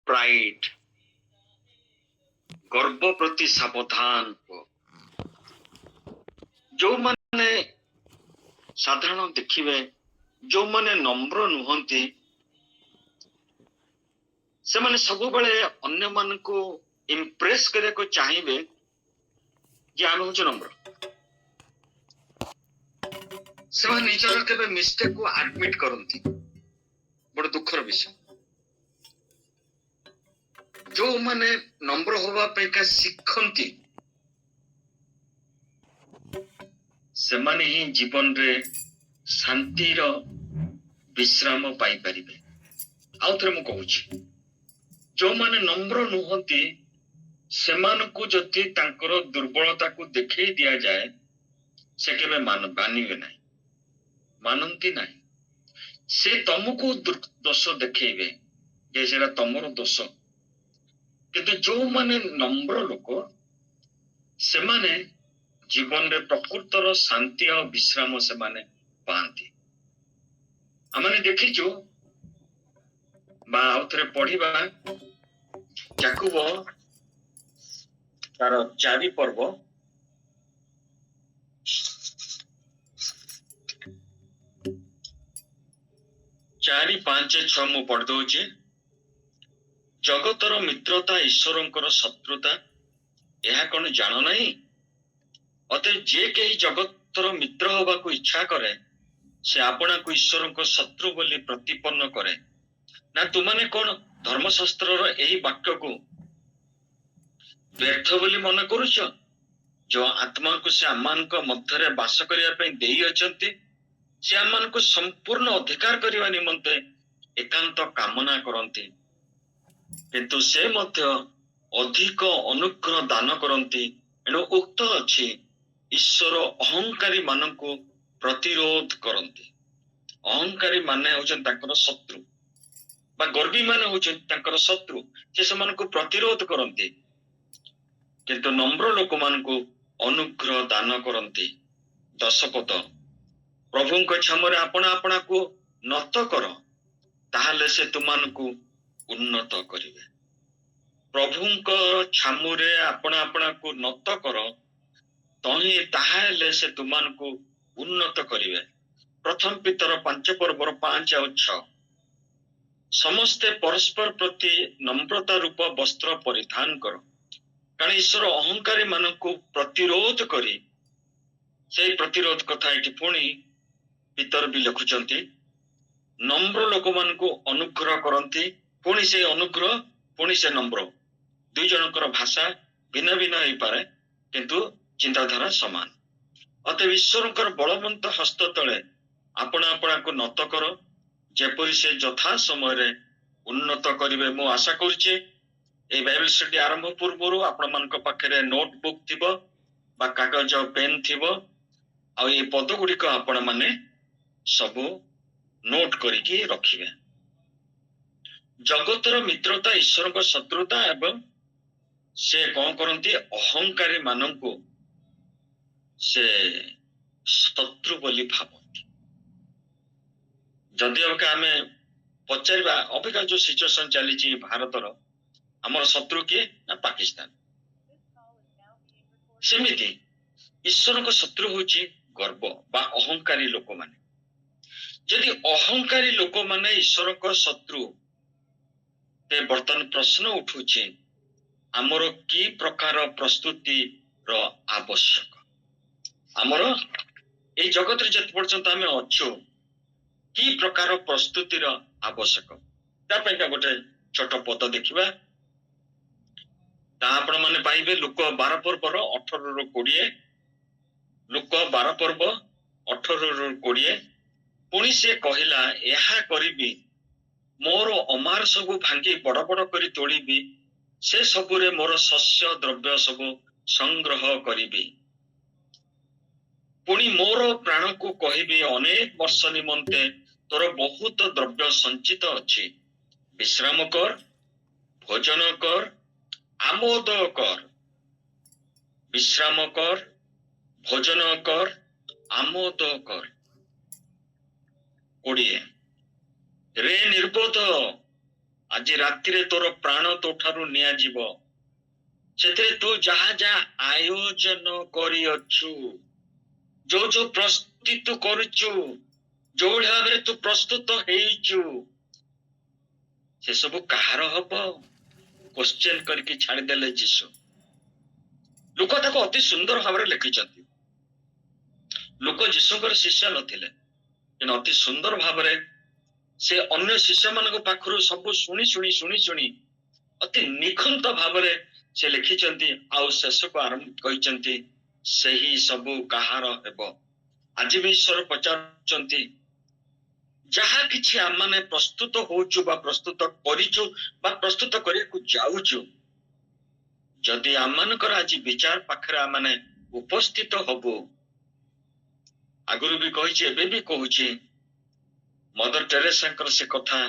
Pride, ଗର୍ବ ପ୍ରତି ସାବଧାନ ହୁଅ। ଯୋଉମାନେ ସାଧାରଣ ଦେଖିବେ, ଯୋଉମାନେ ନମ୍ର ନୁହନ୍ତି, ସେମାନେ ସବୁବେଳେ ଅନ୍ୟମାନଙ୍କୁ ଇମ୍ପ୍ରେସ କରିବାକୁ ଚାହିଁବେ ଯେ ଆମେ ହଉଛୁ ନମ୍ର। ସେମାନେ ନିଜର କେବେ ମିଷ୍ଟେକ୍ କୁ ଆଡମିଟ କରନ୍ତି, ବଡ ଦୁଃଖର ବିଷୟ। ଯୋଉମାନେ ନମ୍ର ହବା ପାଇଁକା ଶିଖନ୍ତି, ସେମାନେ ହିଁ ଜୀବନରେ ଶାନ୍ତିର ବିଶ୍ରାମ ପାଇପାରିବେ। ଆଉ ଥରେ ମୁଁ କହୁଛି, ଯୋଉମାନେ ନମ୍ର ନୁହନ୍ତି, ସେମାନଙ୍କୁ ଯଦି ତାଙ୍କର ଦୁର୍ବଳତାକୁ ଦେଖେଇ ଦିଆଯାଏ, ସେ କେବେ ମାନିବେ ନାହିଁ, ମାନନ୍ତି ନାହିଁ। ସେ ତମକୁ ଦୋଷ ଦେଖେଇବେ ଯେ ସେଟା ତମର ଦୋଷ। କିନ୍ତୁ ଯୋଉମାନେ ନମ୍ର ଲୋକ, ସେମାନେ ଜୀବନରେ ପ୍ରକୃତର ଶାନ୍ତି ଆଉ ବିଶ୍ରାମ ସେମାନେ ପାଆନ୍ତି। ଆମେ ଦେଖିଛୁ, ବା ଆଉ ଥରେ ପଢିବା ଯାକୁବ ତାର 4 ପର୍ବ 4, 5, 6 ମୁଁ ପଢି ଦଉଛି। ଜଗତର ମିତ୍ରତା ଈଶ୍ୱରଙ୍କର ଶତ୍ରୁତା, ଏହା କଣ ଜାଣ ନାହିଁ? ଅତଏବ ଯେ କେହି ଜଗତର ମିତ୍ର ହବାକୁ ଇଚ୍ଛା କରେ, ସେ ଆପଣାକୁ ଈଶ୍ୱରଙ୍କ ଶତ୍ରୁ ବୋଲି ପ୍ରତିପନ୍ନ କରେ। ନା ତୁମାନେ କଣ ଧର୍ମଶାସ୍ତ୍ରର ଏହି ବାକ୍ୟକୁ ବ୍ୟର୍ଥ ବୋଲି ମନେ କରୁଛ? ଯୋଉ ଆତ୍ମାକୁ ସେ ଆମମାନଙ୍କ ମଧ୍ୟରେ ବାସ କରିବା ପାଇଁ ଦେଇଅଛନ୍ତି, ସେ ଆମମାନଙ୍କୁ ସମ୍ପୂର୍ଣ୍ଣ ଅଧିକାର କରିବା ନିମନ୍ତେ ଏକାନ୍ତ କାମନା କରନ୍ତି। କିନ୍ତୁ ସେ ମଧ୍ୟ ଅଧିକ ଅନୁଗ୍ରହ ଦାନ କରନ୍ତି। ଏଣୁ ଉକ୍ତ ଅଛି, ଈଶ୍ୱର ଅହଂକାରୀ ମାନଙ୍କୁ ପ୍ରତିରୋଧ କରନ୍ତି। ଅହଂକାରୀ ମାନେ ହଉଛନ୍ତି ତାଙ୍କର ଶତ୍ରୁ, ବା ଗର୍ବୀ ମାନେ ହଉଛନ୍ତି ତାଙ୍କର ଶତ୍ରୁ। ସେ ସେମାନଙ୍କୁ ପ୍ରତିରୋଧ କରନ୍ତି, କିନ୍ତୁ ନମ୍ର ଲୋକମାନଙ୍କୁ ଅନୁଗ୍ରହ ଦାନ କରନ୍ତି। 10 ପଦ, ପ୍ରଭୁଙ୍କ ଛାମରେ ଆପଣା ଆପଣାକୁ ନତ କର, ତାହେଲେ ସେ ତୁମମାନଙ୍କୁ ଉନ୍ନତ କରିବେ। ପ୍ରଭୁଙ୍କ ଛାମୁରେ ଆପଣା ଆପଣାକୁ ନତ କର, ତାହା ହେଲେ ସେ ତୁମମାନଙ୍କୁ ଉନ୍ନତ କରିବେ। ପ୍ରଥମ ପିତର 5 ପର୍ବର 5 ଆଉ 6, ସମସ୍ତେ ପରସ୍ପର ପ୍ରତି ନମ୍ରତା ରୂପ ବସ୍ତ୍ର ପରିଧାନ କର, କାରଣ ଈଶ୍ୱର ଅହଂକାରୀ ମାନଙ୍କୁ ପ୍ରତିରୋଧ କରି, ସେଇ ପ୍ରତିରୋଧ କଥା ଏଠି ପୁଣି ପିତର ବି ଲେଖୁଛନ୍ତି, ନମ୍ର ଲୋକମାନଙ୍କୁ ଅନୁଗ୍ରହ କରନ୍ତି। ପୁଣି ସେ ଅନୁଗ୍ରହ, ପୁଣି ସେ ନମ୍ର। ଦୁଇ ଜଣଙ୍କର ଭାଷା ଭିନ୍ନ ଭିନ୍ନ ହେଇପାରେ, କିନ୍ତୁ ଚିନ୍ତାଧାରା ସମାନ। ଅତଏବ ଈଶ୍ୱରଙ୍କର ବଳବନ୍ତ ହସ୍ତ ତଳେ ଆପଣା ଆପଣାକୁ ନତ କର, ଯେପରି ସେ ଯଥା ସମୟରେ ଉନ୍ନତ କରିବେ। ମୁଁ ଆଶା କରୁଛି এই ବାଇବେଲ ଷ୍ଟଡି ଆରମ୍ଭ ପୂର୍ବରୁ ଆପଣମାନଙ୍କ ପାଖରେ ନୋଟବୁକ୍ ଥିବ ବା କାଗଜ ପେନ୍ ଥିବ, ଆଉ এই ପଦ ଗୁଡ଼ିକ ଆପଣ ମାନେ ସବୁ ନୋଟ କରିକି ରଖିବେ। ଜଗତର ମିତ୍ରତା ଈଶ୍ୱରଙ୍କ ଶତ୍ରୁତା, ଏବଂ ସେ କଣ କରନ୍ତି? ଅହଂକାରୀ ମାନଙ୍କୁ ସେ ଶତ୍ରୁ ବୋଲି ଭାବନ୍ତି। ଯଦି ଆମେ ପଚାରିବା, ଅବିକା ଯୋଉ ସିଚୁଏସନ ଚାଲିଛି ଭାରତର, ଆମର ଶତ୍ରୁ କିଏ? ନା ପାକିସ୍ତାନ। ସେମିତି ଈଶ୍ୱରଙ୍କ ଶତ୍ରୁ ହଉଛି ଗର୍ବ ବା ଅହଂକାରୀ ଲୋକମାନେ। ଯଦି ଅହଂକାରୀ ଲୋକମାନେ ଈଶ୍ୱରଙ୍କ ଶତ୍ରୁ, ତେ ବର୍ତ୍ତମାନ ପ୍ରଶ୍ନ ଉଠୁଛି, ଆମର କି ପ୍ରକାର ପ୍ରସ୍ତୁତିର ଆବଶ୍ୟକ? ଆମର এই ଜଗତରେ ଯେତେ ପର୍ଯ୍ୟନ୍ତ ଆମେ ଅଛୁ, କି ପ୍ରକାର ପ୍ରସ୍ତୁତିର ଆବଶ୍ୟକ? ତା ପାଇଁକା ଗୋଟେ ଛୋଟ ପଦ ଦେଖିବା। ତା ଆପଣ ମାନେ ପାଇବେ ଲୁକ 12 ପର୍ବର 18ରୁ 20। ଲୁକ 12 ପର୍ବ 18ରୁ 20। ପୁଣି ସେ କହିଲା, ଏହା କରିବି, ମୋର ଅମାର ସବୁ ଭାଙ୍ଗି ବଡ ବଡ କରି ତୋଳିବି, ସେ ସବୁରେ ମୋର ଶସ୍ୟ ଦ୍ରବ୍ୟ ସବୁ ସଂଗ୍ରହ କରିବି। ପୁଣି ମୋର ପ୍ରାଣକୁ କହିବି, ଅନେକ ବର୍ଷ ନିମନ୍ତେ ତୋର ବହୁତ ଦ୍ରବ୍ୟ ସଞ୍ଚିତ ଅଛି, ବିଶ୍ରାମ କର, ଭୋଜନ କର, ଆମୋଦ କର। ବିଶ୍ରାମ କର, ଭୋଜନ କର, ଆମୋଦ କର। 20, ରେ ନିର୍ବୋଧ, ଆଜି ରାତିରେ ତୋର ପ୍ରାଣ ତୋଠାରୁ ନିଆଯିବ। ସେଥିରେ ତୁ ଯାହା ଯାହା ଆୟୋଜନ କରିଅଛୁ, ଯୋଉ ପ୍ରସ୍ତୁତି ତୁ କରୁଛୁ, ଯୋଉ ଭାବରେ ତୁ ପ୍ରସ୍ତୁତ ହେଇଛୁ, ସେ ସବୁ କାହାର ହବ? କ୍ୱେଶ୍ଚେନ କରିକି ଛାଡ଼ିଦେଲେ ଯୀଶୁ। ଲୋକ ତାକୁ ଅତି ସୁନ୍ଦର ଭାବରେ ଲେଖିଛନ୍ତି। ଲୋକ ଯୀଶୁଙ୍କର ଶିଷ୍ୟ ନଥିଲେ, କିନ୍ତୁ ଅତି ସୁନ୍ଦର ଭାବରେ ସେ ଅନ୍ୟ ଶିଷ୍ୟମାନଙ୍କ ପାଖରୁ ସବୁ ଶୁଣି ଶୁଣି ଶୁଣି ଶୁଣି ଅତି ନିଖୁନ୍ତ ଭାବରେ ସେ ଲେଖିଛନ୍ତି। ଆଉ ଶେଷକୁ ଆରମ୍ଭ କହିଛନ୍ତି, ସେହି ସବୁ କାହାର ହେବ? ଆଜି ବି ଈଶ୍ୱର ପଚାରୁଛନ୍ତି, ଯାହା କିଛି ଆମମାନେ ପ୍ରସ୍ତୁତ ହଉଛୁ ବା ପ୍ରସ୍ତୁତ କରିଛୁ ବା ପ୍ରସ୍ତୁତ କରିବାକୁ ଯାଉଛୁ, ଯଦି ଆମମାନଙ୍କର ଆଜି ବିଚାର ପାଖରେ ଆମମାନେ ଉପସ୍ଥିତ ହବୁ, ଆଗରୁ ବି କହିଛି, ଏବେ ବି କହୁଛି, ମଦର ଟେରେସାଙ୍କର ସେ କଥା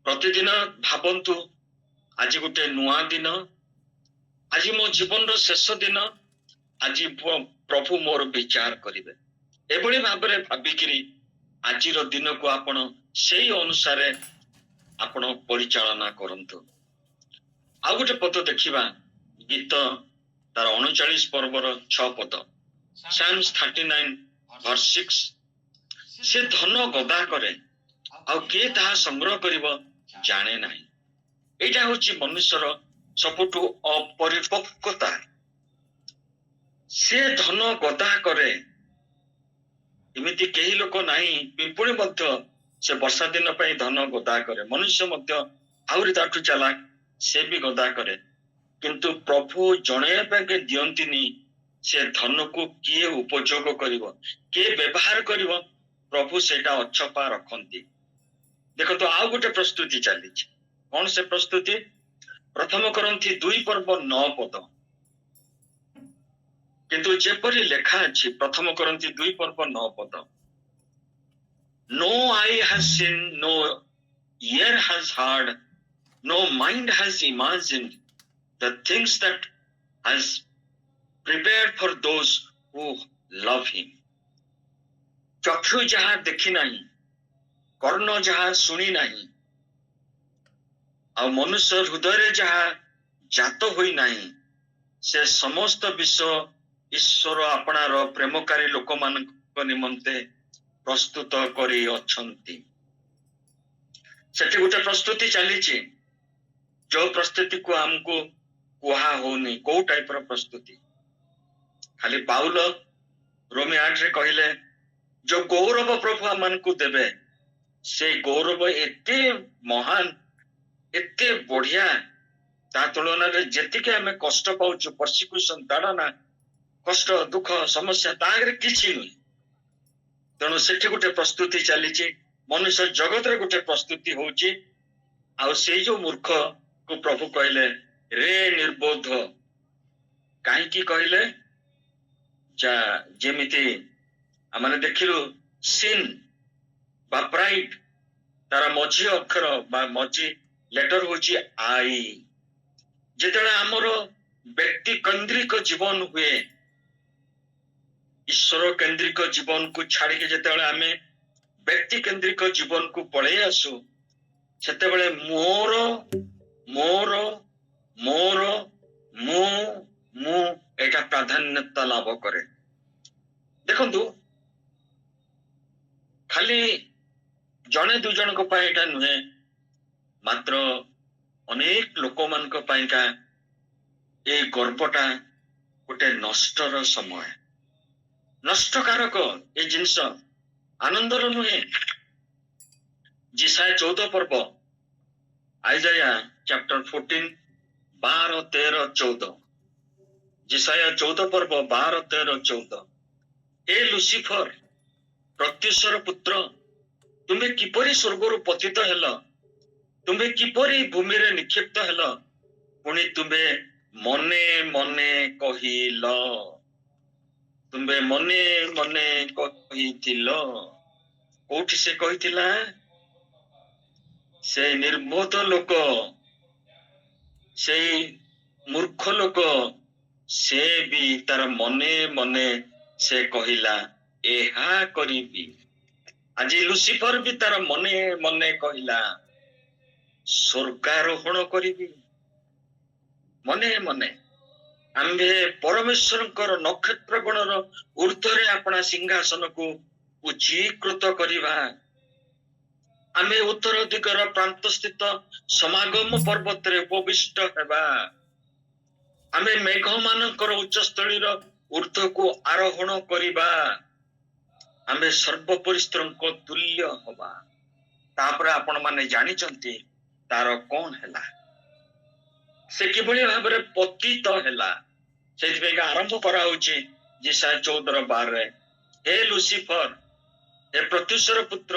ପ୍ରତିଦିନ ଭାବନ୍ତୁ, ଆଜି ଗୋଟେ ନୂଆ ଦିନ, ଆଜି ମୋ ଜୀବନର ଶେଷ ଦିନ, ଆଜି ପ୍ରଭୁ ମୋର ବିଚାର କରିବେ। ଏଭଳି ଭାବରେ ଭାବିକିରି ଆଜିର ଦିନକୁ ଆପଣ ସେଇ ଅନୁସାରେ ଆପଣ ପରିଚାଳନା କରନ୍ତୁ। ଆଉ ଗୋଟେ ପଦ ଦେଖିବା, ଗୀତ ତାର 39 ପର୍ବର 6 ପଦ, ସାମ୍ସ 39 verse 6, ସେ ଧନ ଗଦା କରେ, ଆଉ କିଏ ତାହା ସଂଗ୍ରହ କରିବ ଜାଣେ ନାହିଁ। ଏଇଟା ହଉଛି ମନୁଷ୍ୟର ସବୁଠୁ ଅପରିପକ୍ୱତା। ସେ ଧନ ଗଦା କରେ, ଏମିତି କେହି ଲୋକ ନାହିଁ। ପିମ୍ପୁଡ଼ି ମଧ୍ୟ ସେ ବର୍ଷା ଦିନ ପାଇଁ ଧନ ଗଦା କରେ, ମନୁଷ୍ୟ ମଧ୍ୟ ଆହୁରି ତାଠୁ ଚାଲାକ, ସେ ବି ଗଦା କରେ। କିନ୍ତୁ ପ୍ରଭୁ ଜଣେଇବା ପାଇଁ ଦିଅନ୍ତିନି ସେ ଧନକୁ କିଏ ଉପଯୋଗ କରିବ, କିଏ ବ୍ୟବହାର କରିବ, ପ୍ରଭୁ ସେଇଟା ଅଛପା ରଖନ୍ତି। ଦେଖନ୍ତୁ, ଆଉ ଗୋଟେ ପ୍ରସ୍ତୁତି ଚାଲିଛି। କଣ ସେ ପ୍ରସ୍ତୁତି? ପ୍ରଥମ କରନ୍ତି 2 ପର୍ବ 9 ପଦ। କିନ୍ତୁ ଯେପରି ଲେଖା ଅଛି, ପ୍ରଥମ କରନ୍ତି 2 ପର୍ବ 9 ପଦ, no eye has seen, no ear has heard, no mind has imagined the things that has prepared for those who love him. ଚକ୍ଷୁ ଯାହା ଦେଖି ନାହିଁ, କର୍ଣ୍ଣ ଯାହା ଶୁଣି ନାହିଁ, ଆଉ ମନୁଷ୍ୟ ହୃଦୟରେ ଯାହା ଜାତ ହୋଇ ନାହିଁ, ସେ ସମସ୍ତ ବିଷୟ ଈଶ୍ୱର ଆପଣାର ପ୍ରେମକାରୀ ଲୋକମାନଙ୍କ ନିମନ୍ତେ ପ୍ରସ୍ତୁତ କରି ଅଛନ୍ତି। ସେଠି ଗୋଟେ ପ୍ରସ୍ତୁତି ଚାଲିଛି, ଯୋଉ ପ୍ରସ୍ତୁତିକୁ ଆମକୁ କୁହା ହଉନି। କୋଉ ଟାଇପର ପ୍ରସ୍ତୁତି? ଖାଲି ପାଉଲ ରୋମି 8ରେ କହିଲେ, ଯୋଉ ଗୌରବ ପ୍ରଭୁ ଆମମାନଙ୍କୁ ଦେବେ, ସେ ଗୌରବ ଏତେ ମହାନ, ଏତେ ବଢିଆ, ତା ତୁଳନାରେ ଯେତିକି ଆମେ କଷ୍ଟ ପାଉଛୁ, ପର୍ସିକ୍ୟୁସନ, ତାଡ଼ନା, କଷ୍ଟ, ଦୁଃଖ, ସମସ୍ୟା, ତା ଆଗରେ କିଛି ନୁହେଁ। ତେଣୁ ସେଠି ଗୋଟେ ପ୍ରସ୍ତୁତି ଚାଲିଛି, ମନୁଷ୍ୟ ଜଗତରେ ଗୋଟେ ପ୍ରସ୍ତୁତି ହଉଛି। ଆଉ ସେଇ ଯୋଉ ମୂର୍ଖକୁ ପ୍ରଭୁ କହିଲେ, ରେ ନିର୍ବୋଧ। କାହିଁକି କହିଲେ? ଯେମିତି ଆମେ ଦେଖିଲୁ, ସିନ୍ ବା ପ୍ରାଇଡ, ତାର ମଝି ଅକ୍ଷର ବା ମଝି ଲେଟର ହଉଛି ଆଇ। ଯେତେବେଳେ ଆମର ବ୍ୟକ୍ତି କେନ୍ଦ୍ରିକ ଜୀବନ ହୁଏ, ଈଶ୍ୱର କେନ୍ଦ୍ରିକ ଜୀବନକୁ ଛାଡିକି ଯେତେବେଳେ ଆମେ ବ୍ୟକ୍ତି କେନ୍ଦ୍ରିକ ଜୀବନକୁ ପଳେଇ ଆସୁ, ସେତେବେଳେ ମୋର ମୋର ମୋର ମୁଁ ମୁଁ ଏଇଟା ପ୍ରାଧାନ୍ୟତା ଲାଭ କରେ। ଦେଖନ୍ତୁ, ଖାଲି ଜଣେ 2 ଜଣଙ୍କ ପାଇଁ ଏଇଟା ନୁହେଁ, ମାତ୍ର ଅନେକ ଲୋକମାନଙ୍କ ପାଇଁକା ଏଇ ଗର୍ବଟା ଗୋଟେ ନଷ୍ଟର ସମୟ, ନଷ୍ଟକାରକ। ଏ ଜିନିଷ ଆନନ୍ଦର ନୁହେଁ। ଜିସାୟା 14 ପର୍ବ, ଆଇଜାୟା ଚ୍ୟାପ୍ଟର 14 12 13 14, ଜିସାୟା 14 ପର୍ବ 12 13 14, ଏ ଲୁସିଫର, ପ୍ରତ୍ୟୁଷର ପୁତ୍ର, ତୁମେ କିପରି ସ୍ୱର୍ଗରୁ ପତିତ ହେଲ, ତୁମେ କିପରି ଭୂମିରେ ନିକ୍ଷିପ୍ତ ହେଲ, ପୁଣି ତୁମେ ମନେ ମନେ କହିଲ, ତୁମେ ମନେ ମନେ କହିଥିଲ। କୋଉଠି ସେ କହିଥିଲା? ସେ ନିର୍ବୋଧ ଲୋକ, ସେଇ ମୂର୍ଖ ଲୋକ, ସେ ବି ତାର ମନେ ମନେ ସେ କହିଲା, ଏହା କରିବି। ଆଜି ଲୁସିଫର ବି ତାର ମନେ ମନେ କହିଲା, ସ୍ୱର୍ଗାରୋହଣ କରିବି। ମନେ ମନେ ଆମ୍ଭେ ପରମେଶ୍ୱରଙ୍କର ନକ୍ଷତ୍ର ଗଣର ଊର୍ଦ୍ଧ୍ୱରେ ଆପଣା ସିଂହାସନକୁ ଉଚ୍ଚୀକୃତ କରିବା। ଆମେ ଉତ୍ତର ଦିଗର ପ୍ରାନ୍ତ ସ୍ଥିତ ସମାଗମ ପର୍ବତରେ ଉପବିଷ୍ଟ ହେବା। ଆମେ ମେଘମାନଙ୍କର ଉଚ୍ଚସ୍ଥଳୀର ଊର୍ଦ୍ଧ୍ୱକୁ ଆରୋହଣ କରିବା। ଆମେ ସର୍ବପରିସ୍ତ୍ରଙ୍କ ତୁଲ୍ୟ ହବା। ତାପରେ ଆପଣ ମାନେ ଜାଣିଛନ୍ତି ତାର କଣ ହେଲା, ସେ କିଭଳି ଭାବରେ ପତିତ ହେଲା। ସେଇଥିପାଇଁ ଆରମ୍ଭ କରାହଉଛି ଯେଶାୟା 14:12, ହେ ଲୁସିଫର, ହେ ପ୍ରତ୍ୟୁଷର ପୁତ୍ର,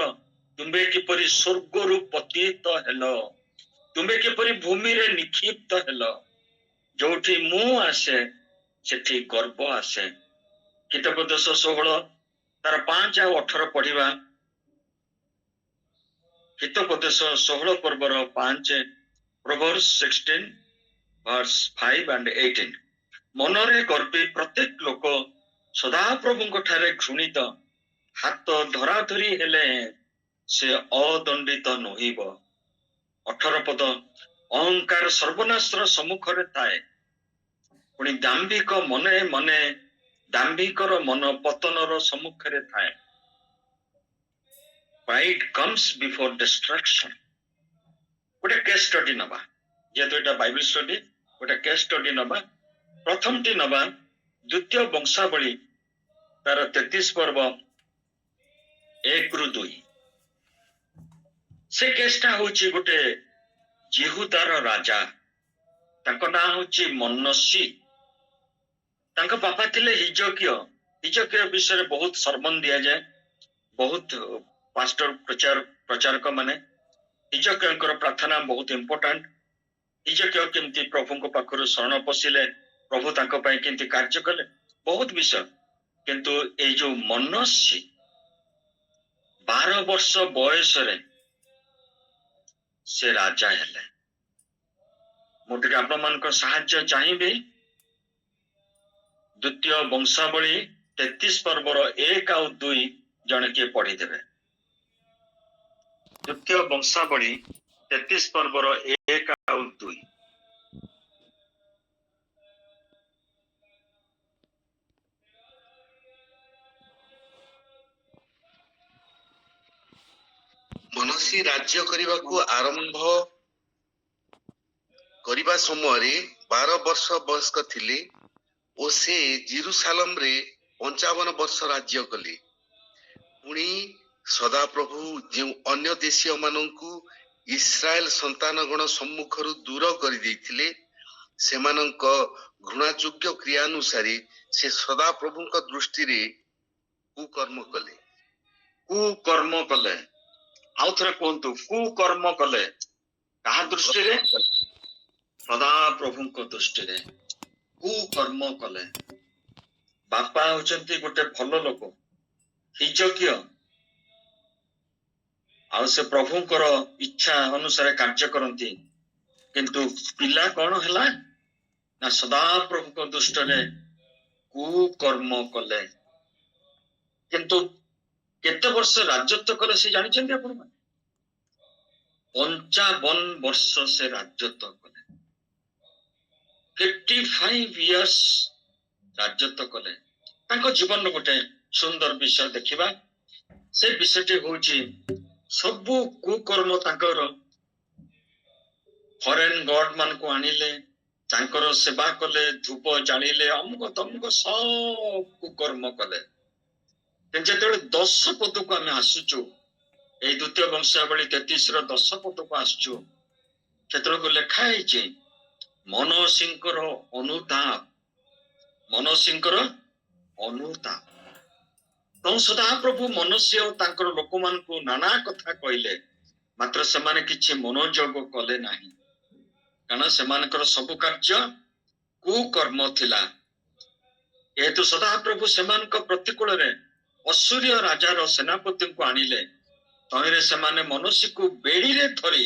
ତୁମେ କିପରି ସ୍ୱର୍ଗରୁ ପତିତ ହେଲ, ତୁମେ କିପରି ଭୂମିରେ ନିକ୍ଷିପ୍ତ ହେଲ। ଯୋଉଠି ମୁଁ ଆସେ ସେଠି ଗର୍ବ ଆସେ। କୀଟୋପଦେଶ 16 ତାର 5 ଆଉ 18 ପଢିବା। ହିତୋପଦେଶ 16 ପର୍ବର 5, Proverbs 16 verse 5 and 18। ମନରେ ଗର୍ବୀ ପ୍ରତ୍ୟେକ ଲୋକ ସଦାପ୍ରଭୁଙ୍କ ଠାରେ ଘୃଣିତ, ହାତ ଧରାଧରି ହେଲେ ସେ ଅଦଣ୍ଡିତ ନୋହିବ। 18 ପଦ, ଅହଙ୍କାର ସର୍ବନାଶର ସମ୍ମୁଖରେ ଥାଏ, ପୁଣି ଦାମ୍ଭିକର ମନ ପତନର ସମ୍ମୁଖରେ ଥାଏ। Pride comes before destruction। ଗୋଟେ କେସ୍ ଷ୍ଟଡି ନବା, ଯେହେତୁ ଏଟା ବାଇବଲ ଷ୍ଟଡି, ଗୋଟେ କେସ୍ ଷ୍ଟଡି ନବା। ପ୍ରଥମଟି ନବା ଦ୍ୱିତୀୟ ବଂଶାବଳୀ ତାର 33 ପର୍ବ 1-2। ସେ କେସ୍ଟା ହଉଛି ଗୋଟେ ଜିହୁଦାର ରାଜା, ତାଙ୍କ ନାଁ ହଉଛି ମନସ୍ସି। ତାଙ୍କ ବାପା ଥିଲେ ହିଜକିୟ। ହିଜକିୟ ବିଷୟରେ ବହୁତ ସରମନ ଦିଆଯାଏ, ବହୁତ ପାଷ୍ଟର ପ୍ରଚାରକ ମାନେ। ହିଜକିୟଙ୍କର ପ୍ରାର୍ଥନା ବହୁତ ଇମ୍ପୋର୍ଟାଣ୍ଟ। ହିଜକିୟ କେମିତି ପ୍ରଭୁଙ୍କ ପାଖରୁ ଶରଣ ପଶିଲେ, ପ୍ରଭୁ ତାଙ୍କ ପାଇଁ କେମିତି କାର୍ଯ୍ୟ କଲେ, ବହୁତ ବିଷୟ। କିନ୍ତୁ ଏଇ ଯୋଉ ମନସ୍ସି 12 ବର୍ଷ ବୟସରେ ସେ ରାଜା ହେଲେ। ମୁଁ ଟିକେ ଆପଣମାନଙ୍କ ସାହାଯ୍ୟ ଚାହିଁବି। ଦ୍ୱିତୀୟ ବଂଶାବଳୀ 33 ପର୍ବର 1 ଆଉ 2 ଜଣେ କିଏ ପଢିଦେବେ। ଦ୍ୱିତୀୟ ବଂଶାବଳୀ 33 ପର୍ବର 1 ଆଉ 2। ମନସ୍ସି ରାଜ୍ୟ କରିବାକୁ ଆରମ୍ଭ କରିବା ସମୟରେ 12 ବର୍ଷ ବୟସ୍କ ଥିଲେ ଓ ସେ ଜିରୁସାଲମରେ 55 ବର୍ଷ ରାଜ୍ୟ କଲେ। ପୁଣି ସଦାପ୍ରଭୁ ଯେଉଁ ଅନ୍ୟ ଦେଶୀୟ ମାନଙ୍କୁ ଇସ୍ରାଏଲ ସନ୍ତାନଗଣ ସମ୍ମୁଖରୁ ଦୂର କରିଦେଇଥିଲେ, ସେମାନଙ୍କ ଘୃଣାଯୋଗ୍ୟ କ୍ରିୟାନୁସାରେ ସେ ସଦାପ୍ରଭୁଙ୍କ ଦୃଷ୍ଟିରେ କୁକର୍ମ କଲେ। କୁକର୍ମ କଲେ। ଆଉ ଥରେ କୁହନ୍ତୁ, କୁକର୍ମ କଲେ। କାହା ଦୃଷ୍ଟିରେ? ସଦାପ୍ରଭୁଙ୍କ ଦୃଷ୍ଟିରେ କୁକର୍ମ କଲେ। ବାପା ହଉଛନ୍ତି ଗୋଟେ ଭଲ ଲୋକ, ହିଜକିୟ, ଆଉ ସେ ପ୍ରଭୁଙ୍କର ଇଚ୍ଛା ଅନୁସାରେ କାର୍ଯ୍ୟ କରନ୍ତି। କିନ୍ତୁ ପିଲା କଣ ହେଲା ନା ସଦାପ୍ରଭୁଙ୍କ ଦୃଷ୍ଟିରେ କୁକର୍ମ କଲେ। କିନ୍ତୁ କେତେ ବର୍ଷ ରାଜତ୍ୱ କଲେ ସେ ଜାଣିଛନ୍ତି ଆପଣ? 55 ବର୍ଷ ସେ ରାଜତ୍ୱ କଲେ। 55 years ରାଜତ୍ୱ କଲେ। ତାଙ୍କ ଜୀବନର ଗୋଟେ ସୁନ୍ଦର ବିଷୟ ଦେଖିବା। ସେ ବିଷୟଟି ହଉଛି ସବୁ କୁକର୍ମ ତାଙ୍କର। ଫରେନ୍ ଗଡ ମାନଙ୍କୁ ଆଣିଲେ, ତାଙ୍କର ସେବା କଲେ, ଧୂପ ଜାଳିଲେ, ଅମୁକ ତମୁକ ସବୁ କୁକର୍ମ କଲେ। ଯେତେବେଳେ 10 ପଦକୁ ଆମେ ଆସୁଛୁ, ଏଇ ଦ୍ୱିତୀୟ ବଂଶାବଳୀ 33ର 10 ପଦକୁ ଆସୁଛୁ, ସେତେବେଳକୁ ଲେଖା ହେଇଛି ମନସ୍ସିଙ୍କର ଅନୁତାପ। ମନସ୍ସିଙ୍କର ଅନୁତାପ। ତେଣୁ ସଦାପ୍ରଭୁ ମନସ୍ସି ଓ ତାଙ୍କର ଲୋକମାନଙ୍କୁ ନାନା କଥା କହିଲେ, ମାତ୍ର ସେମାନେ କିଛି ମନୋଯୋଗ କଲେ ନାହିଁ, କାରଣ ସେମାନଙ୍କର ସବୁ କାର୍ଯ୍ୟ କୁକର୍ମ ଥିଲା। ଯେହେତୁ ସଦାପ୍ରଭୁ ସେମାନଙ୍କ ପ୍ରତିକୂଳରେ ଅସୁରୀୟ ରାଜାର ସେନାପତିଙ୍କୁ ଆଣିଲେ, ତହିଁରେ ସେମାନେ ମନସ୍ସିକୁ ବେଡିରେ ଧରି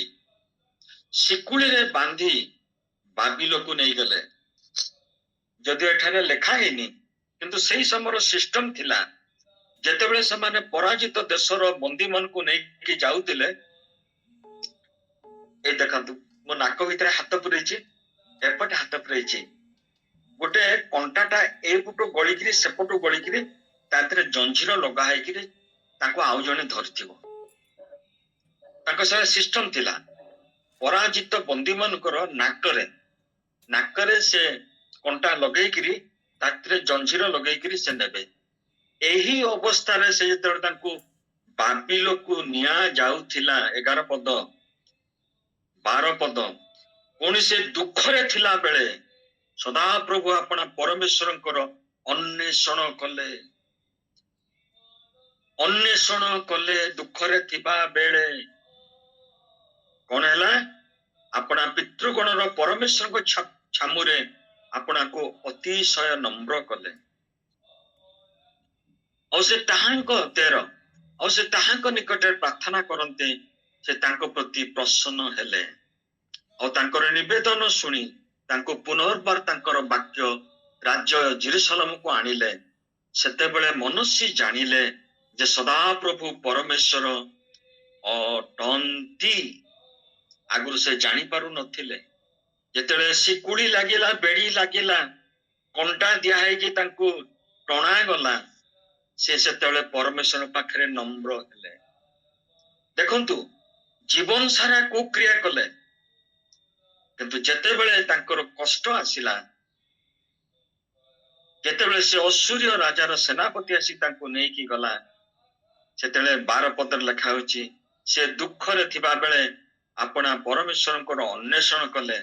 ଶିକୁଳିରେ ବାନ୍ଧି ବାବିଲକୁ ନେଇଗଲେ। ଯଦିଓ ଏଠାରେ ଲେଖା ହେଇନି, କିନ୍ତୁ ସେଇ ସମୟର ସିଷ୍ଟମ ଥିଲା, ଯେତେବେଳେ ସେମାନେ ପରାଜିତ ଦେଶର ବନ୍ଦୀମାନଙ୍କୁ ନେଇକି ଯାଉଥିଲେ, ए देखंतु मो नाक भितर हाथ पुरेछि एपटे हाथ पुरेछि गोटे कंटाटा एपटो गळिकिरी सेपटो गळिकिरी तातरे जंजीर लगा हैकिरी ताको आउ जणे धरथिबो ताको सारा सिस्टम थिला पराजित बंदी मानकर नाकरे से कंटा लगेकिरी तातरे जंजीर लगेकिरी से नेबे एही अवस्था रे से जतरे ताको बाबिलो को निया जाउथिला 11 पद 12 पद पुणी से दुख रे थिला बेले सदा प्रभु अपना परमेश्वरंकर अन्वेषण कले दुख रे थिबा बेले कोन हैला अपना पितृगणर परमेश्वर को छामुरे अपना को अतिशय नम्र कले और से ताहांको 13 और से ताहांको निकटे प्रार्थना करते से तांको प्रति प्रसन्न हेले और तांकर निवेदन सुनी तांको पुनर्बार तांकर वाक्य राज्य जेरुसलेम को आनिले सेते बेले मनुष्य जानिले जे सदा प्रभु परमेश्वर अटंती आगुर से जानी पारु नथिले जेतेले सिकुड़ी लागिला बेड़ी लागिला कंटा दिया है कि तांको टणा गला से सेतेले परमेश्वर पाखरे नम्र हेले देखंतु जीवन सारा को क्रिया कले किंतु जेते बेले तांकर कष्ट आसिला जेते बेले से असुर्य राजार सेनापति आसी तांको नै कि गला सेतेले 12 पदर लिखा होची से दुख रे थिबा बेले अपना परमेश्वर को अन्वेषण कले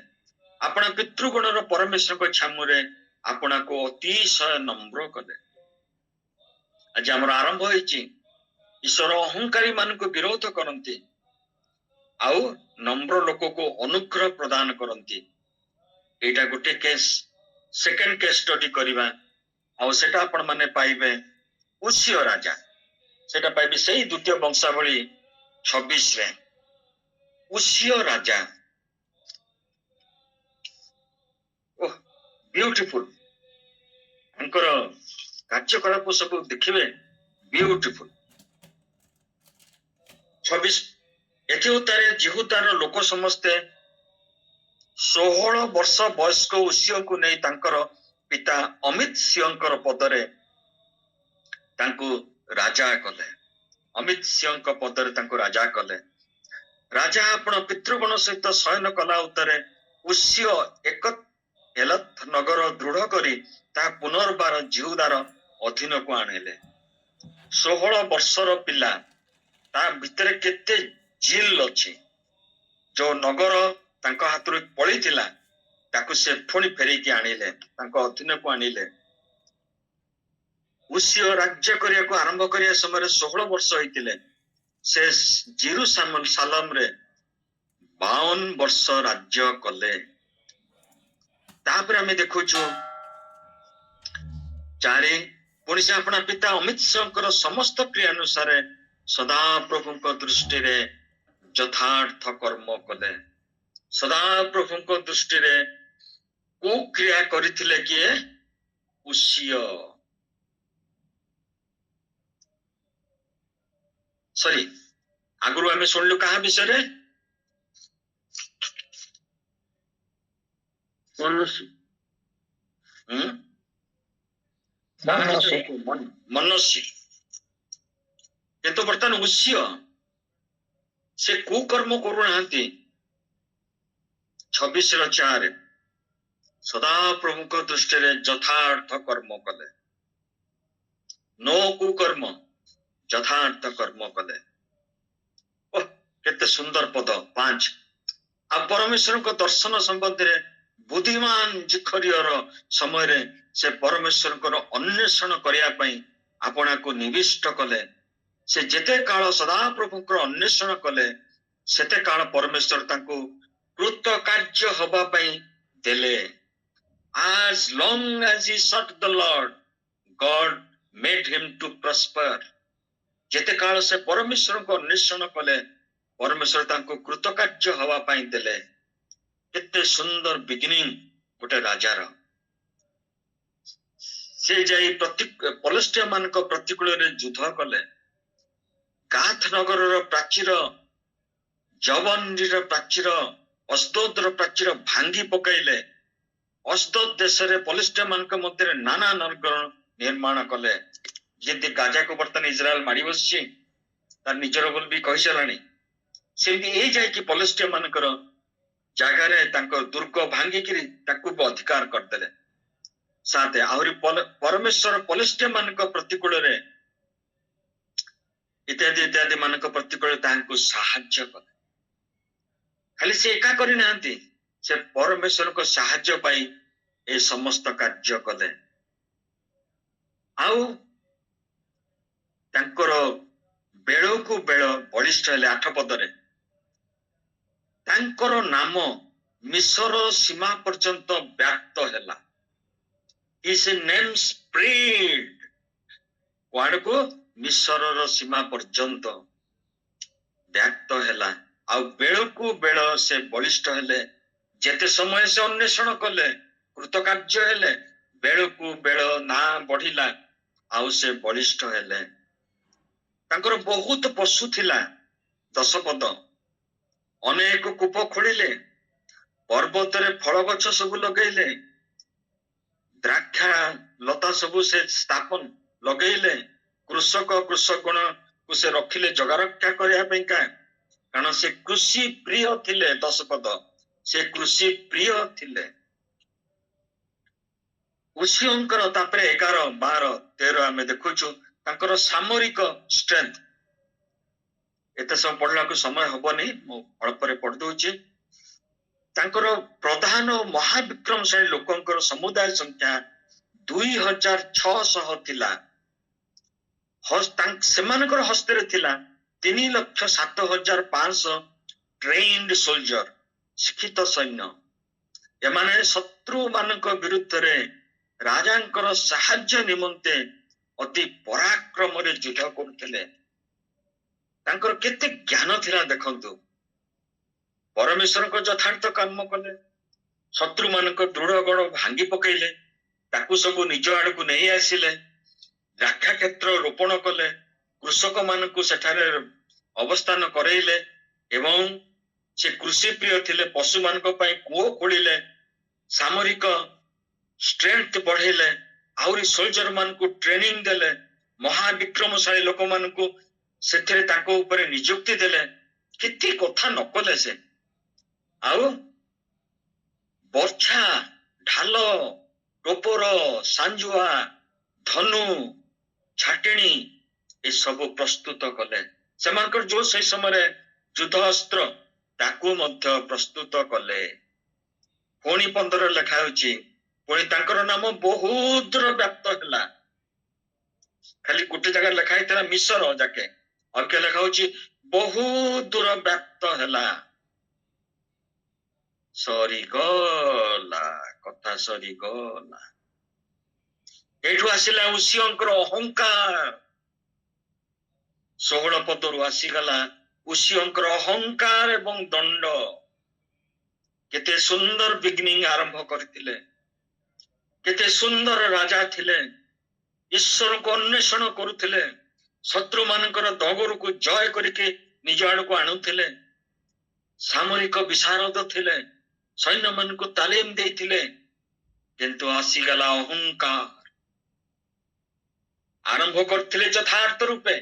अपना पितृगणर परमेश्वर को छामुरे अपना को अतिशय नम्र कले आज हमर आरंभ होईची ईश्वर अहंकारी मान को विरोध करंती आउ नम्र लोक को अनुग्रह प्रदान करंती एटा गोटे केस सेकंड केस स्टडी करिबा आउ सेटा आपण माने पाइबे उसिय राजा सेटा पाइबे सेही द्वितीय वंशावली 26 रे उसिय राजा ओह ब्यूटीफुल अंकर कार्यकलाप सब देखिए ब्यूटीफुल 26 एथिउतारे जिहुतार लोक समस्ते 16 वर्ष वयस्क उसिय को नहीं तांकर पिता अमित सिंहकर पदरे तांको राजा कले अमित सिंह पदरे तांको राजा कले राजा आपण पितृगण सहित शयन कला उतरे उसिय एक एलथ नगर दृढ़ करी ता पुनर्बार जिहुदार अधीन को आनिले 16 वर्षर पिला ता भितरे केते जिल अछि जो नगर तांको हातरु पळी थिला ताकू से पुणी फेरी की आनिले तांको अधीन को आनिले उसिय राज्य करिया को आरंभ करिया समय 16 वर्ष होइतिले से जेरुसलेम रे 52 वर्ष राज्य कले तापर हमें देखु छु चारे पुणी से अपना पिता अमित सिंह समस्त क्रिया अनुसार सदा प्रभु को दृष्टि रे यथार्थ कर्म कले सदा प्रभु को दृष्टि रे को क्रिया करिथिले किए उसिय सॉरी आगुरु हमें सुनलु कहा विषय रे मनुष्य तो बर्तमान उसिय से कुकर्म करुनाहांती 26:4 सदा प्रभु को दृष्टि रे यथार्थ कर्म कले नो कुकर्म यथार्थ कर्म कले ओह केते सुंदर पद 5 आ परमेश्वर को दर्शन संबंध रे बुद्धिमान जिखरियर समय रे से परमेश्वर को अन्वेषण करिया पई आपना को निविष्ट कले से जेते काल सदा प्रभु को अन्वेषण कले सेते काल परमेश्वर तांको कृत कार्य होबा पई देले as long as he sought the Lord God made him to prosper जेते काल से परमेश्वर को अन्वेषण कले परमेश्वर तांको कृत कार्य होबा पई देले केते सुंदर बिगिनिंग गोटे राजार से जाई पलस्टिया मान को प्रतिकूल रे युद्ध कले गाथ नगर प्राचीर ଜବନିର ପ୍ରାଚୀର ଅସ୍ତୋଦର ପ୍ରାଚୀର ଭାଙ୍ଗି ପକାଇଲେ। ଅସ୍ତୋଦ ଦେଶରେ ପଲିଷ୍ଟିଆ ମାନଙ୍କ ମଧ୍ୟରେ ନାନା ନଗର ନିର୍ମାଣ କଲେ। ଯେମିତି ଗାଜାକୁ ବର୍ତ୍ତମାନ ଇସ୍ରାଏଲ ମାଡ଼ି ବସିଛି, ତାର ନିଜର ବୋଲି ବି କହିସାରିଲାଣି, ସେମିତି ଏଇ ଯାଇକି ପଲିଷ୍ଟିଆ ମାନଙ୍କର ଜାଗାରେ ତାଙ୍କ ଦୁର୍ଗ ଭାଙ୍ଗିକିରି ତାକୁ ଅଧିକାର କରିଦେଲେ। ସାତେ ଆହୁରି ପରମେଶ୍ୱର ପଲିଷ୍ଟିଆ ମାନଙ୍କ ପ୍ରତିକୂଳରେ ଇତ୍ୟାଦି ଇତ୍ୟାଦି ମାନଙ୍କ ପ୍ରତିକୂଳରେ ତାଙ୍କୁ ସାହାଯ୍ୟ କଲେ। ଖାଲି ସେ ଏକା କରିନାହାନ୍ତି, ସେ ପରମେଶ୍ୱରଙ୍କ ସାହାଯ୍ୟ ପାଇଁ ଏ ସମସ୍ତ କାର୍ଯ୍ୟ କଲେ। ଆଉ ତାଙ୍କର ବେଳକୁ ବେଳ ବଳିଷ୍ଠ ହେଲେ। 8 ପଦରେ ତାଙ୍କର ନାମ ମିଶର ସୀମା ପର୍ଯ୍ୟନ୍ତ ବ୍ୟାପ୍ତ ହେଲା। His name spread କୁଆଡକୁ? ମିଶରର ସୀମା ପର୍ଯ୍ୟନ୍ତ ବ୍ୟାପ୍ତ ହେଲା। ଆଉ ବେଳକୁ ବେଳ ସେ ବଳିଷ୍ଠ ହେଲେ। ଯେତେ ସମୟ ସେ ଅନ୍ୱେଷଣ କଲେ, କୃତକାର୍ଯ୍ୟ ହେଲେ, ବେଳକୁ ବେଳ ନା ବଢିଲା, ଆଉ ସେ ବଳିଷ୍ଠ ହେଲେ। ତାଙ୍କର ବହୁତ ପଶୁ ଥିଲା। 10 ପଦ, ଅନେକ କୂପ ଖୋଳିଲେ, ପର୍ବତରେ ଫଳ ଗଛ ସବୁ ଲଗେଇଲେ, ଦ୍ରାକ୍ଷା ଲତା ସବୁ ସେ ସ୍ଥାପନ ଲଗେଇଲେ। କୃଷକଗଣକୁ ସେ ରଖିଲେ ଜଗା ରକ୍ଷା କରିବା ପାଇଁକା, କାରଣ ସେ କୃଷି ପ୍ରିୟ ଥିଲେ। 10 ପଦ, ସେ କୃଷି ପ୍ରିୟ ଥିଲେ। ଉସିୟଙ୍କର ତାପରେ 11, 12, 13 ଆମେ ଦେଖୁଛୁ ତାଙ୍କର ସାମରିକ ଷ୍ଟ୍ରେନ୍ଥ। ଏତେ ସବୁ ପଢିବାକୁ ସମୟ ହବନି, ମୁଁ ଅଳ୍ପରେ ପଢି ଦଉଛି। ତାଙ୍କର ପ୍ରଧାନ ମହାବିକ୍ରମଶାଳୀ ଲୋକଙ୍କର ସମୁଦାୟ ସଂଖ୍ୟା 2600 ଥିଲା। ସେମାନଙ୍କର ହସ୍ତରେ ଥିଲା 3,07,500 ଟ୍ରେନ୍ଡ ସୋଲଜର, ଶିକ୍ଷିତ ସୈନ୍ୟ। ଏମାନେ ଶତ୍ରୁ ମାନଙ୍କ ବିରୁଦ୍ଧରେ ରାଜାଙ୍କର ସାହାଯ୍ୟ ନିମନ୍ତେ ଅତି ପରାକ୍ରମରେ ଯୁଦ୍ଧ କରୁଥିଲେ। ତାଙ୍କର କେତେ ଜ୍ଞାନ ଥିଲା ଦେଖନ୍ତୁ। ପରମେଶ୍ୱରଙ୍କ ଯଥାର୍ଥ କାମ କଲେ, ଶତ୍ରୁ ମାନଙ୍କ ଦୃଢ ଗଡ଼ ଭାଙ୍ଗି ପକେଇଲେ, ତାକୁ ସବୁ ନିଜ ଆଡକୁ ନେଇ ଆସିଲେ, ଦ୍ରାକ୍ଷା କ୍ଷେତ୍ର ରୋପଣ କଲେ, କୃଷକ ମାନଙ୍କୁ ସେଠାରେ ଅବସ୍ଥାନ କରେଇଲେ, ଏବଂ ସେ କୃଷି ପ୍ରିୟ ଥିଲେ। ପଶୁ ମାନଙ୍କ ପାଇଁ କୂଅ ଖୋଳିଲେ, ସାମରିକ ଷ୍ଟ୍ରେନ୍ଥ ବଢେଇଲେ, ଆହୁରି ସୋଲଜର ମାନଙ୍କୁ ଟ୍ରେନିଂ ଦେଲେ, ମହାବିକ୍ରମଶାଳୀ ଲୋକମାନଙ୍କୁ ସେଥିରେ ତାଙ୍କ ଉପରେ ନିଯୁକ୍ତି ଦେଲେ। କେତେ କଥା ନ କଲେ ସେ। ଆଉ ବର୍ଚ୍ଛା, ଢାଲ, ଟୋପର, ସାଞ୍ଜୁଆ, ଧନୁ, ଛାଟିଣୀ ଏସବୁ ପ୍ରସ୍ତୁତ କଲେ। ସେମାନଙ୍କର ଯୋଉ ସେଇ ସମୟରେ ଯୁଦ୍ଧ ଅସ୍ତ୍ର, ତାକୁ ମଧ୍ୟ ପ୍ରସ୍ତୁତ କଲେ। ପୁଣି 15 ଲେଖା ହେଉଛି, ପୁଣି ତାଙ୍କର ନାମ ବହୁତ ଦୂର ବ୍ୟାପ୍ତ ହେଲା। ଖାଲି ଗୋଟେ ଜାଗାରେ ଲେଖା ହେଇଥିଲା ମିଶର ଯାକେ, ଆଉ କେ ଲେଖା ହଉଛି ବହୁତ ଦୂର ବ୍ୟାପ୍ତ ହେଲା। ସରିଗଲା, କଥା ସରିଗଲା। ଏଇଠୁ ଆସିଲା ଉସିୟଙ୍କର ଅହଙ୍କାର। 16 ପଦରୁ ଆସିଗଲା ଉସିୟଙ୍କର ଅହଙ୍କାର ଏବଂ ଦଣ୍ଡ। କେତେ ସୁନ୍ଦର ବିଗିନିଂ ଆରମ୍ଭ କରିଥିଲେ, କେତେ ସୁନ୍ଦର ରାଜା ଥିଲେ, ଈଶ୍ୱରଙ୍କୁ ଅନ୍ୱେଷଣ କରୁଥିଲେ, ଶତ୍ରୁ ମାନଙ୍କର ଦଗରକୁ ଜୟ କରିକି ନିଜ ଆଡକୁ ଆଣୁଥିଲେ, ସାମରିକ ବିଶାରଦ ଥିଲେ, ସୈନ୍ୟ ମାନଙ୍କୁ ତାଲିମ ଦେଇଥିଲେ। କିନ୍ତୁ ଆସିଗଲା ଅହଙ୍କାର। ଆରମ୍ଭ କରିଥିଲେ ଯଥାର୍ଥ ରୂପେ,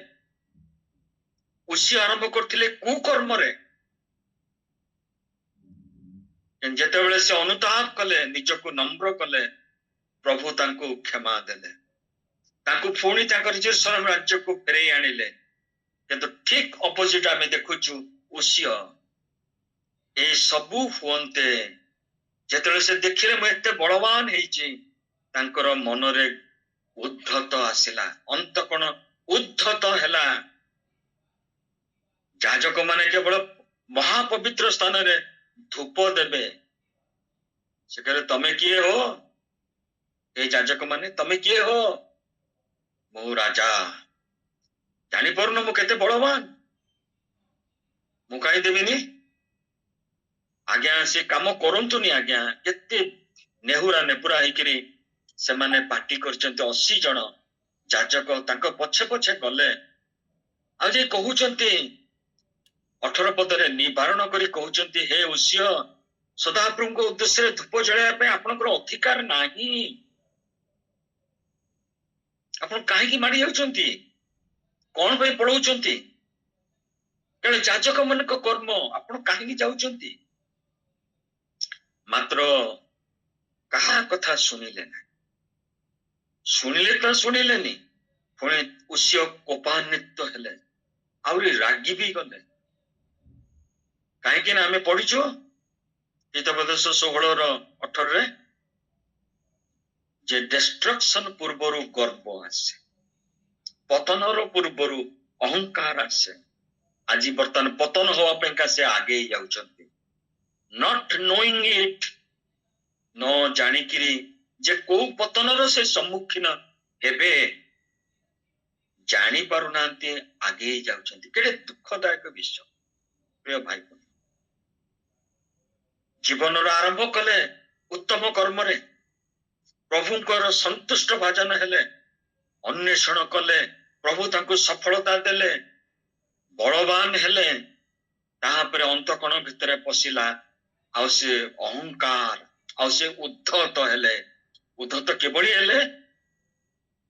ଉସି ଆରମ୍ଭ କରିଥିଲେ କୁକର୍ମରେ। ଯେତେବେଳେ ସେ ଅନୁତାପ କଲେ, ନିଜକୁ ନମ୍ର କଲେ, ପ୍ରଭୁ ତାଙ୍କୁ କ୍ଷମା ଦେଲେ, ତାଙ୍କୁ ପୁଣି ତାଙ୍କର ଜେରୁସାଲେମ ରାଜ୍ୟକୁ ଫେରେଇ ଆଣିଲେ। କିନ୍ତୁ ଠିକ ଅପୋଜିଟ ଆମେ ଦେଖୁଛୁ ଉସିୟ। ଏ ସବୁ ହୁଅନ୍ତେ ଯେତେବେଳେ ସେ ଦେଖିଲେ ମୁଁ ଏତେ ବଳବାନ ହେଇଛି, ତାଙ୍କର ମନରେ ଉଦ୍ଧତ ଆସିଲା। ଅନ୍ତ କଣ ଉଦ୍ଧତ ହେଲା। ଯାଜକ ମାନେ କେବଳ ମହାପବିତ୍ର ସ୍ଥାନରେ ଧୂପ ଦେବେ। ସେ କହିଲେ ତମେ କିଏ ହୋ? ଏ ଯାଜକ ମାନେ, ତମେ କିଏ ହୋ? ମୁଁ ରାଜା। ଜାଣିପାରୁନ ମୁଁ କେତେ ବଳବାନ? ମୁଁ କାହିଁ ଦେବିନି? ଆଜ୍ଞା ସେ କାମ କରନ୍ତୁନି ଆଜ୍ଞା। କେତେ ନେହୁରା ନେପୁରା ହେଇକିରି ସେମାନେ ପାଟି କରିଛନ୍ତି। 80 ଜଣ ଯାଜକ ତାଙ୍କ ପଛେ ପଛେ ଗଲେ। ଆଉ ଯେ କହୁଛନ୍ତି 18 ପଦରେ ନିବାରଣ କରି କହୁଛନ୍ତି, ହେ ଉସିୟ, ସଦାପ୍ରଭୁଙ୍କ ଉଦ୍ଦେଶ୍ୟରେ ଧୂପ ଜଳାଇବା ପାଇଁ ଆପଣଙ୍କର ଅଧିକାର ନାହିଁ। ଆପଣ କାହିଁକି ମାଡି ଯାଉଛନ୍ତି? କଣ ପାଇଁ ପଳଉଛନ୍ତି? କାରଣ ଯାଜକ ମାନଙ୍କ କର୍ମ, ଆପଣ କାହିଁକି ଯାଉଛନ୍ତି? ମାତ୍ର କାହା କଥା ଶୁଣିଲେ ନାହିଁ। ଶୁଣିଲେ ତ ଶୁଣିଲେନି, ପୁଣି ଉସିୟ କୋପାନ୍ୱିତ ହେଲେ, ଆହୁରି ରାଗି ବି ଗଲେ। କାହିଁକି ନା ଆମେ ପଢିଛୁ ହିତୋପଦେଶ 16:18 ଯେ ଡିଷ୍ଟ୍ରକ୍ସନ ପୂର୍ବରୁ ଗର୍ବ ଆସେ, ପତନର ପୂର୍ବରୁ ଅହଙ୍କାର ଆସେ। ଆଜି ବର୍ତ୍ତମାନ ପତନ ହବା ପାଇଁକା ସେ ଆଗେଇ ଯାଉଛନ୍ତି, ନଟ୍ ନୋଇଂ ଇଟ୍, ନ ଜାଣିକିରି ଯେ କୋଉ ପତନର ସେ ସମ୍ମୁଖୀନ ହେବେ ଜାଣି ପାରୁନାହାନ୍ତି, ଆଗେଇ ଯାଉଛନ୍ତି। କେତେ ଦୁଃଖଦାୟକ ବିଷୟ ପ୍ରିୟ ଭାଇ। ଜୀବନର ଆରମ୍ଭ କଲେ ଉତ୍ତମ କର୍ମରେ, ପ୍ରଭୁଙ୍କର ସନ୍ତୁଷ୍ଟ ଭାଜନ ହେଲେ, ଅନ୍ୱେଷଣ କଲେ, ପ୍ରଭୁ ତାଙ୍କୁ ସଫଳତା ଦେଲେ, ବଳବାନ ହେଲେ। ତାହାପରେ ଅନ୍ତକଣ ଭିତରେ ପଶିଲା ଆଉ ସେ ଅହଙ୍କାର, ଆଉ ସେ ଉଦ୍ଧତ ହେଲେ। ଉଦ୍ଧତ କିଭଳି ହେଲେ?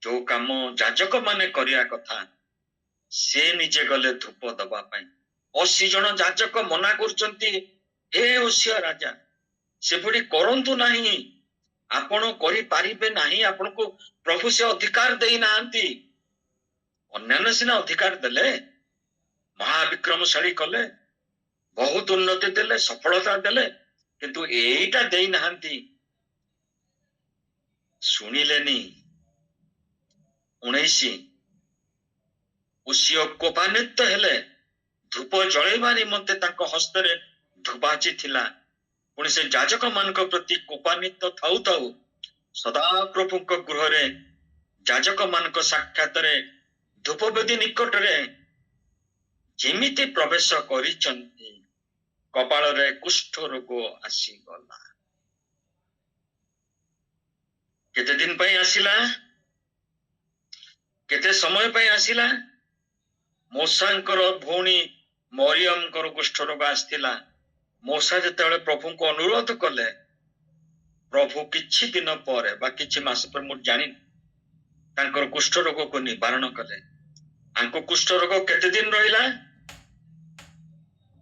ଯୋଉ କାମ ଯାଜକ ମାନେ କରିବା କଥା ସେ ନିଜେ ଗଲେ ଧୂପ ଦବା ପାଇଁ। 80 ଜଣ ଯାଜକ ମନା କରୁଛନ୍ତି, ହେ ଉସିୟ ରାଜା, ସେଭଳି କରନ୍ତୁ ନାହିଁ, ଆପଣ କରିପାରିବେ ନାହିଁ, ଆପଣଙ୍କୁ ପ୍ରଭୁ ସେ ଅଧିକାର ଦେଇନାହାନ୍ତି। ଅନ୍ୟାନ୍ୟ ସିନା ଅଧିକାର ଦେଲେ, ମହାବିକ୍ରମଶାଳୀ କଲେ, ବହୁତ ଉନ୍ନତି ଦେଲେ, ସଫଳତା ଦେଲେ, କିନ୍ତୁ ଏଇଟା ଦେଇନାହାନ୍ତି। ଶୁଣିଲେନି। 19 ଉସିୟ କୋପାନ୍ୱିତ ହେଲେ। ଧୂପ ଜଳେଇବା ନିମନ୍ତେ ତାଙ୍କ ହସ୍ତରେ ଧୂପାଚି ଥିଲା। ପୁଣି ସେ ଯାଜକ ମାନଙ୍କ ପ୍ରତି କୋପାନ୍ୱିତ ଥାଉ ଥାଉ ସଦାପ୍ରଭୁଙ୍କ ଗୃହରେ ଯାଜକ ମାନଙ୍କ ସାକ୍ଷାତରେ ଧୂପବେଦୀ ନିକଟରେ ଯେମିତି ପ୍ରବେଶ କରିଛନ୍ତି, କପାଳରେ କୁଷ୍ଠ ରୋଗ ଆସିଗଲା। କେତେ ଦିନ ପାଇଁ ଆସିଲା? କେତେ ସମୟ ପାଇଁ ଆସିଲା? ମୋଶାଙ୍କର ଭଉଣୀ ମରିୟମଙ୍କର କୁଷ୍ଠ ରୋଗ ଆସିଥିଲା। ମୋଶା ଯେତେବେଳେ ପ୍ରଭୁଙ୍କୁ ଅନୁରୋଧ କଲେ, ପ୍ରଭୁ କିଛି ଦିନ ପରେ ବା କିଛି ମାସ ପରେ, ମୁଁ ଜାଣିନି, ତାଙ୍କର କୁଷ୍ଠ ରୋଗକୁ ନିବାରଣ କଲେ। ତାଙ୍କ କୁଷ୍ଠ ରୋଗ କେତେ ଦିନ ରହିଲା?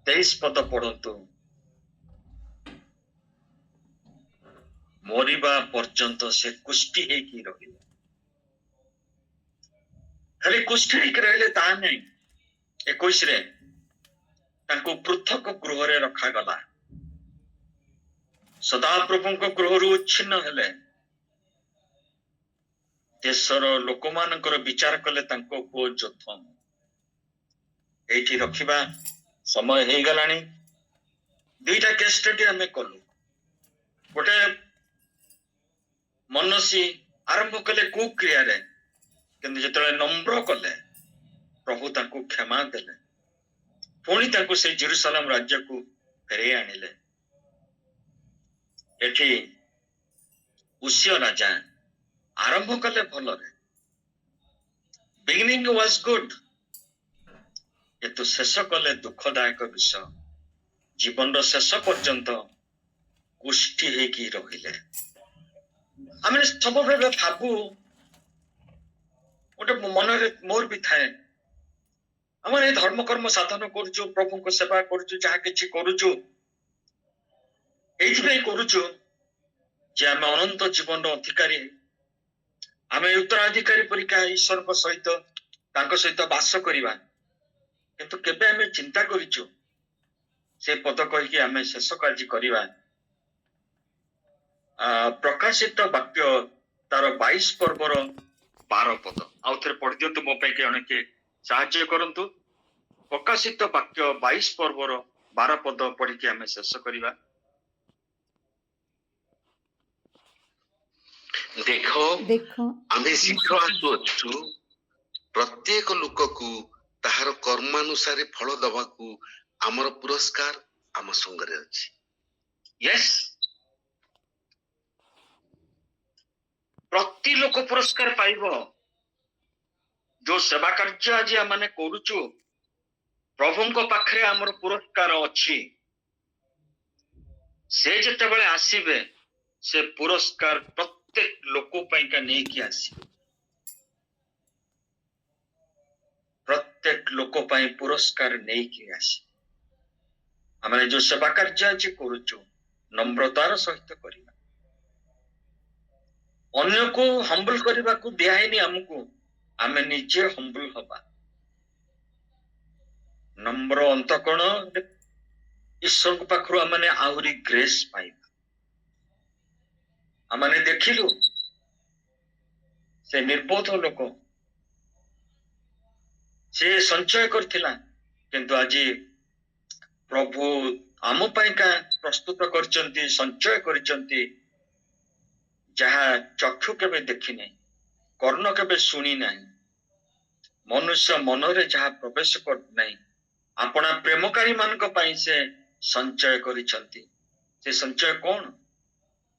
23 ପଦ ପଢନ୍ତୁ। ମରିବା ପର୍ଯ୍ୟନ୍ତ ସେ କୁଷ୍ଠି ହେଇକି ରହିଲେ। ଖାଲି କୁଷ୍ଠି ହେଇକି ରହିଲେ ତାହା ନାହିଁ। 21 ତାଙ୍କୁ ପୃଥକ ଗୃହରେ ରଖାଗଲା। ସଦାପ୍ରଭୁଙ୍କ ଗୃହରୁ ଉଚ୍ଛିନ୍ନ ହେଲେ। ଦେଶର ଲୋକମାନଙ୍କର ବିଚାର କଲେ ତାଙ୍କ ପୁଅ ଯୋଥମ। ଏଇଠି ରଖିବା, ସମୟ ହେଇଗଲାଣି। 2ଟା କେସ୍ ଷ୍ଟଡି ଆମେ କଲୁ। ଗୋଟେ ମନସୀ ଆରମ୍ଭ କଲେ କୁକ୍ରିୟାରେ, କିନ୍ତୁ ଯେତେବେଳେ ନମ୍ର କଲେ, ପ୍ରଭୁ ତାଙ୍କୁ କ୍ଷମା ଦେଲେ, ପୁଣି ତାଙ୍କୁ ସେଇ ଜେରୁସାଲେମ ରାଜ୍ୟକୁ ଫେରେଇ ଆଣିଲେ। ଏଠି ଉସିୟ ରାଜା ଆରମ୍ଭ କଲେ ଭଲରେ, ବିଗିନିଂ ୱାଜ ଗୁଡ୍, କିନ୍ତୁ ଶେଷ କଲେ ଦୁଃଖଦାୟକ ବିଷୟ। ଜୀବନର ଶେଷ ପର୍ଯ୍ୟନ୍ତ କୁଷ୍ଠି ହେଇକି ରହିଲେ। ଆମେ ସବୁବେଳେ ଭାବୁ, ଗୋଟେ ମନରେ ମୋର ବି ଥାଏ, ଆମର এই ଧର୍ମକର୍ମ ସାଧନ କରୁଛୁ, ପ୍ରଭୁଙ୍କ ସେବା କରୁଛୁ, ଯାହା କିଛି କରୁଛୁ, ଏଇଥିପାଇଁ କରୁଛୁ ଯେ ଆମେ ଅନନ୍ତ ଜୀବନର ଅଧିକାରୀ, ଆମେ ଉତ୍ତରାଧିକାରୀ ପରୀକ୍ଷା ଈଶ୍ୱରଙ୍କ ସହିତ, ତାଙ୍କ ସହିତ ବାସ କରିବା। କିନ୍ତୁ କେବେ ଆମେ ଚିନ୍ତା କରିଛୁ ସେ ପଦ କହିକି ଆମେ ଶେଷ କାର୍ଯ୍ୟ କରିବା? ପ୍ରକାଶିତ ବାକ୍ୟ ତାର 22 ପର୍ବର 12 ପଦ ଆଉ ଥରେ ପଢିଦିଅନ୍ତୁ ମୋ ପାଇଁ, ଜଣେ କିଏ ସାହାଯ୍ୟ କରନ୍ତୁ। ପ୍ରକାଶିତ ବାକ୍ୟ 22 ପର୍ବର 12 ପଦ ପଢିକି ଆମେ ଶେଷ କରିବା। ଦେଖ ଆମେ ଶୀଘ୍ର ଆସୁଅଛୁ, ପ୍ରତ୍ୟେକ ଲୋକକୁ ତାହାର କର୍ମାନୁସାରେ ଫଳ ଦବାକୁ ଆମର ପୁରସ୍କାର ଆମ ସଙ୍ଗରେ ଅଛି। ୟେସ୍, ପ୍ରତି ଲୋକ ପୁରସ୍କାର ପାଇବ। ଯୋଉ ସେବା କାର୍ଯ୍ୟ ଆଜି ଆମେ କରୁଛୁ, ପ୍ରଭୁଙ୍କ ପାଖରେ ଆମର ପୁରସ୍କାର ଅଛି। ସେ ଯେତେବେଳେ ଆସିବେ ସେ ପୁରସ୍କାର ପ୍ରତ୍ୟେକ ଲୋକ ପାଇଁକା ନେଇକି ଆସିବେ। ପ୍ରତ୍ୟେକ ଲୋକ ପାଇଁ ପୁରସ୍କାର ନେଇକି ଆସିବେ। ଆମେ ଯୋଉ ସେବା କାର୍ଯ୍ୟ ଆଜି କରୁଛୁ ନମ୍ରତାର ସହିତ କରିବା। ଅନ୍ୟକୁ ହମ୍ବଲ କରିବାକୁ ଦିଆହେଇନି ଆମକୁ, ଆମେ ନିଜେ ହମ୍ବଲ ହବା। ନମ୍ର ଅନ୍ତଃକରଣ ଈଶ୍ୱରଙ୍କ ପାଖରୁ ଆମେ ଆହୁରି ଗ୍ରେସ୍ ପାଇବା। ଆମେ ଦେଖିଲୁ ସେ ନିର୍ବୋଧ ଲୋକ, ସେ ସଞ୍ଚୟ କରିଥିଲା, କିନ୍ତୁ ଆଜି ପ୍ରଭୁ ଆମ ପାଇଁକା ପ୍ରସ୍ତୁତ କରିଛନ୍ତି, ସଞ୍ଚୟ କରିଛନ୍ତି, ଯାହା ଚକ୍ଷୁ କେବେ ଦେଖିନାହିଁ, କର୍ଣ୍ଣ କେବେ ଶୁଣି ନାହିଁ, ମନୁଷ୍ୟ ମନରେ ଯାହା ପ୍ରବେଶ କରିନାହିଁ, ଆପଣା ପ୍ରେମକାରୀ ମାନଙ୍କ ପାଇଁ ସେ ସଞ୍ଚୟ କରିଛନ୍ତି। ସେ ସଞ୍ଚୟ କଣ?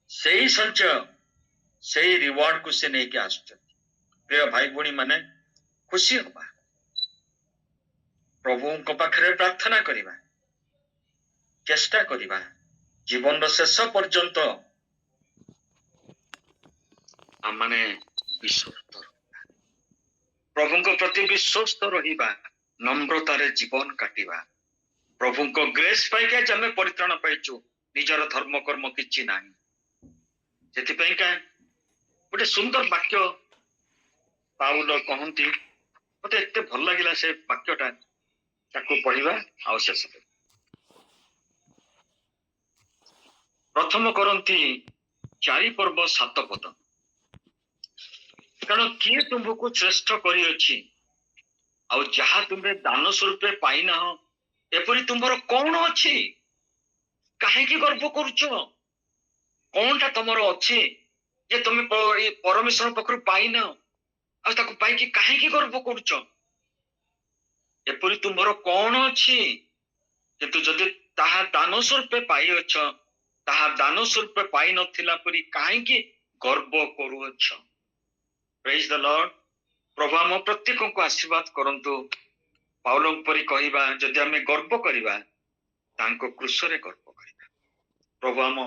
ସେଇ ସଞ୍ଚୟ, ସେଇ ରିୱାର୍ଡ କୁ ସେ ନେଇକି ଆସୁଛନ୍ତି। ପ୍ରିୟ ଭାଇ ଭଉଣୀ ମାନେ, ଖୁସି ହବା, ପ୍ରଭୁଙ୍କ ପାଖରେ ପ୍ରାର୍ଥନା କରିବା, ଚେଷ୍ଟା କରିବା, ଜୀବନର ଶେଷ ପର୍ଯ୍ୟନ୍ତ ଆମମାନେ ବିଶ୍ୱସ୍ତ ରହିବା, ପ୍ରଭୁଙ୍କ ପ୍ରତି ବିଶ୍ୱସ୍ତ ରହିବା, ନମ୍ରତାରେ ଜୀବନ କାଟିବା। ପ୍ରଭୁଙ୍କ ଗ୍ରେସ୍ ପାଇକି ଆଜି ଆମେ ପରିତ୍ରାଣ ପାଇଛୁ, ନିଜର ଧର୍ମ କର୍ମ କିଛି ନାହିଁ। ସେଥିପାଇଁକା ଗୋଟେ ସୁନ୍ଦର ବାକ୍ୟ ପାଉଲ କହନ୍ତି, ମତେ ଏତେ ଭଲ ଲାଗିଲା ସେ ବାକ୍ୟଟା, ତାକୁ ପଢିବା ଆଉ ଶେଷ କରିବା। ପ୍ରଥମ କରନ୍ତି 4 ପର୍ବ 7 ପଦ। କାରଣ କିଏ ତୁମକୁ ଶ୍ରେଷ୍ଠ କରିଅଛି, ଆଉ ଯାହା ତୁମେ ଦାନ ସ୍ୱରୂପେ ପାଇନାହ, ଏପରି ତୁମର କଣ ଅଛି? କାହିଁକି ଗର୍ବ କରୁଛ? କଣଟା ତମର ଅଛି ଯେ ତମେ ପରମେଶ୍ୱର ପାଖରୁ ପାଇନାହ, ଆଉ ତାକୁ ପାଇକି କାହିଁକି ଗର୍ବ କରୁଛ? ଏପରି ତୁମର କଣ ଅଛି? କିନ୍ତୁ ଯଦି ତାହା ଦାନ ସ୍ୱରୂପେ ପାଇଅଛ, ତାହା ଦାନ ସ୍ୱରୂପେ ପାଇନଥିଲା ପରି କାହିଁକି ଗର୍ବ କରୁଅଛ? ପ୍ରେଜ୍ ଦ ଲର୍ଡ। ପ୍ରଭୁ ଆମ ପ୍ରତ୍ୟେକଙ୍କୁ ଆଶୀର୍ବାଦ କରନ୍ତୁ। ପାଉଲଙ୍କ ପରି କହିବା, ଯଦି ଆମେ ଗର୍ବ କରିବା ତାଙ୍କ କୃଷରେ ଗର୍ବ କରିବା। ପ୍ରଭୁ ଆମ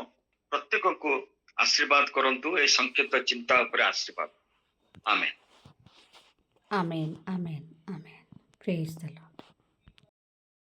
ପ୍ରତ୍ୟେକଙ୍କୁ ଆଶୀର୍ବାଦ କରନ୍ତୁ। এই ସଂକ୍ଷିପ୍ତ ଚିନ୍ତା ଉପରେ ଆଶୀର୍ବାଦ। ଆମେନ୍। Amen. Amen. Amen. Praise the Lord.